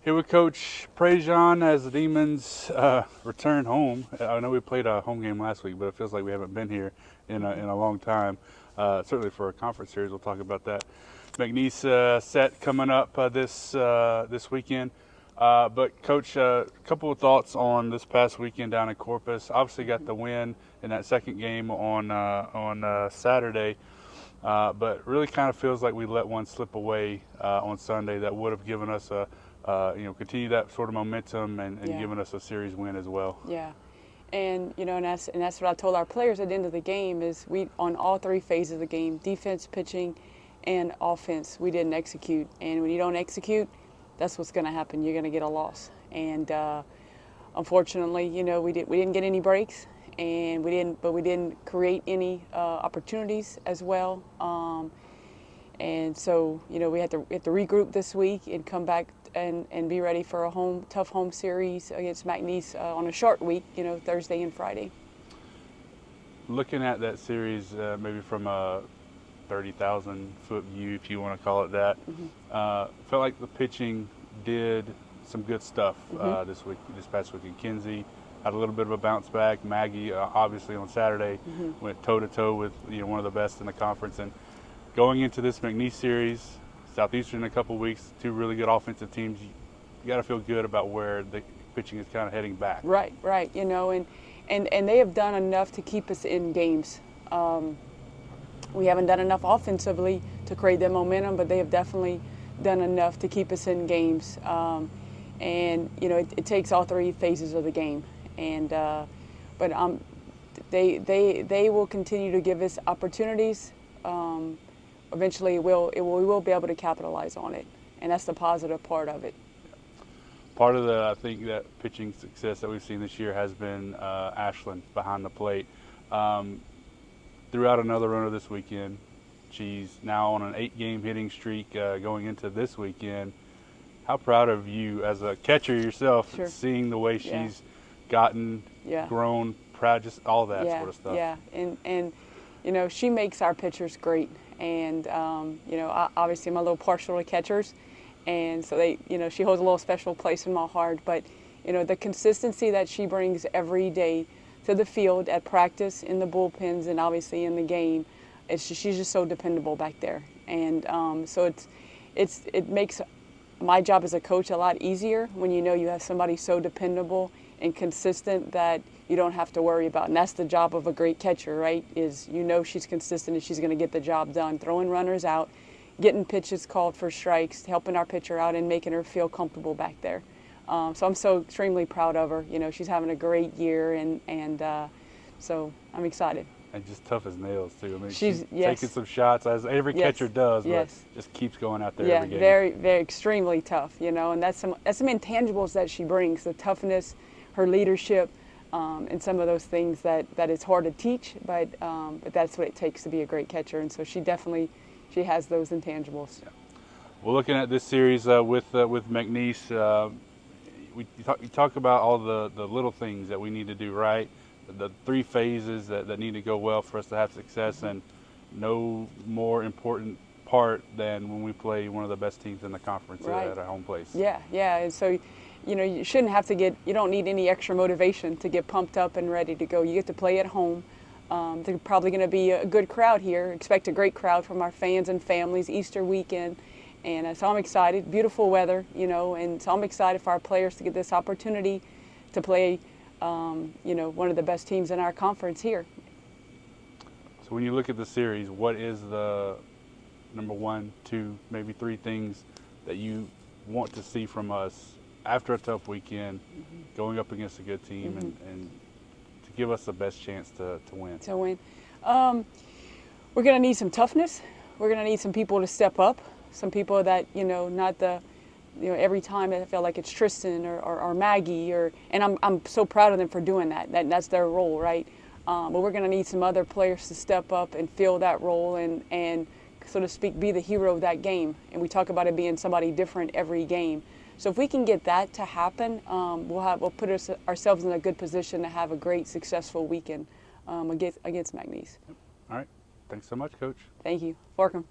Here with Coach Prejean as the Demons return home. I know we played a home game last week, but it feels like we haven't been here in a long time. Certainly for a conference series, we'll talk about that. McNeese set coming up this weekend. But Coach, a couple of thoughts on this past weekend down in Corpus. Obviously got the win in that second game on Saturday. But really kind of feels like we let one slip away on Sunday that would have given us continue that sort of momentum and given us a series win as well. Yeah, and that's what I told our players at the end of the game is we on all three phases of the game, defense, pitching, and offense, we didn't execute. And when you don't execute, that's what's going to happen. You're going to get a loss. And unfortunately, we didn't get any breaks, and we didn't create any opportunities as well. And so we have to regroup this week and come back and be ready for a tough home series against McNeese on a short week, Thursday and Friday. Looking at that series maybe from a 30,000-foot view, if you want to call it that, felt like the pitching did some good stuff this past weekend. Kinsey had a little bit of a bounce back. Maggie, obviously on Saturday, went toe-to-toe with one of the best in the conference. And going into this McNeese series, Southeastern in a couple of weeks, two really good offensive teams, you got to feel good about where the pitching is kind of heading back. Right, and they have done enough to keep us in games. We haven't done enough offensively to create that momentum, but they have definitely done enough to keep us in games. And it takes all three phases of the game. And but they will continue to give us opportunities. Eventually, we will be able to capitalize on it, and that's the positive part of it. Part of I think that pitching success that we've seen this year has been Ashlyn behind the plate. Throughout another runner this weekend. She's now on an 8-game hitting streak going into this weekend. How proud of you as a catcher yourself, seeing the way she's gotten, grown, proud, just all that sort of stuff. Yeah, and she makes our pitchers great. And obviously I'm a little partial to catchers, and so she holds a little special place in my heart. But the consistency that she brings every day to the field, at practice, in the bullpens, and obviously in the game, she's just so dependable back there. And so it makes my job as a coach a lot easier when you have somebody so dependable and consistent that you don't have to worry about. And that's the job of a great catcher, right? Is she's consistent and she's going to get the job done, throwing runners out, getting pitches called for strikes, helping our pitcher out, and making her feel comfortable back there. So I'm so extremely proud of her. She's having a great year, and so I'm excited. And just tough as nails too. I mean, she's taking some shots, as every catcher does, but just keeps going out there every game. Very, very extremely tough. And that's some intangibles that she brings: the toughness, her leadership, and some of those things that it's hard to teach, but that's what it takes to be a great catcher. And so she has those intangibles. Yeah. Well, looking at this series with McNeese, you talk about all the little things that we need to do right, the three phases that need to go well for us to have success, and no more important part than when we play one of the best teams in the conference at a home place. Yeah, and so you shouldn't have to you don't need any extra motivation to get pumped up and ready to go. You get to play at home. There's probably going to be a good crowd here. Expect a great crowd from our fans and families Easter weekend. And so I'm excited. Beautiful weather, and so I'm excited for our players to get this opportunity to play, one of the best teams in our conference here. So when you look at the series, what is the number 1, 2, maybe 3 things that you want to see from us after a tough weekend, going up against a good team, and to give us the best chance to win? To win. We're going to need some toughness. We're going to need some people to step up. Some people that, not every time I feel like it's Tristan or Maggie, and I'm so proud of them for doing that. That's their role, right? But we're going to need some other players to step up and fill that role and so to speak, be the hero of that game. And we talk about it being somebody different every game. So if we can get that to happen, we'll put ourselves in a good position to have a great, successful weekend against McNeese. All right. Thanks so much, Coach. Thank you. Welcome.